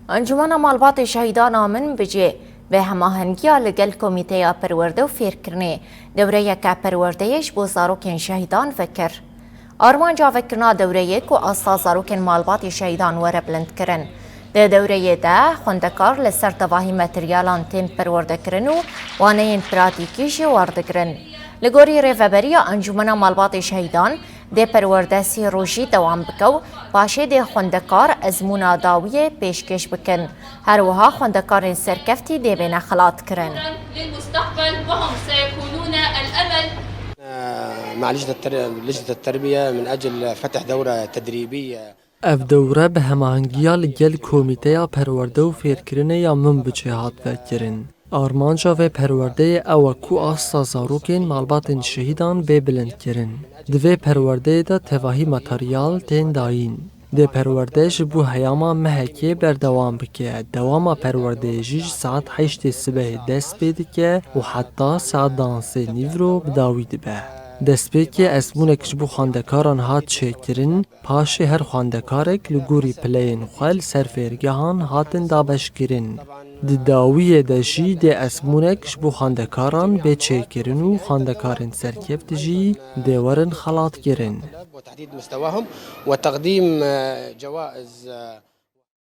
انجمن مالبات شهیدان من بجه به هماهنگیا لگل کمیته پرورده و فیرکرنه دوره که پروردهش بو زاروکن شهیدان فکر. آرمانجا فکرنا دوره که استا زاروکن مالبات شهیدان وره بلند کرن. ده دوره ده خوندکار لسر تواهی متریالان تین پرورده کرن و وانه این پراتیکیش وارده کرن. لگوری ریفبری انجمن مالبات شهیدان ده پرورده سی روژی دوام بکو باشه ده خوندکار ازمونا داویه پیشکش بکن. هر وها خوندکار سرکفتی ده بین خلات کرن. للمستقبل وهم سيكونون الأمل. مع لجنة التربية من أجل فتح دورة تدريبية. اف دوره به هماهنگیا لگل کمیته پرورده و فیرکرنه یا من بچه هات وکرن. آرمانجا و پرورده او کو آستا زاروکین مالبات شهیدان به بلند کرن. دوی پرورده دا تواهی ماتریال تین داین. ده پرورده جبو هیاما مهکه بردوام بکه. دوام پرورده جیج ساعت 8 صبح دست بیده که و حتی ساعت 12 نیورو بداوید به. دەستپێکی ئەسمونێک ji bo xwendekaran hat çêkirin, paşê her xwendekarek li gorî pileyên xwe li ser fêrgehan hatin dabeşkirin. Di dawiyê de jî dê esmûnek ji bo xwendekaran bê çêkirin û xwendekarên serkeft jî dê werin xelatkirin.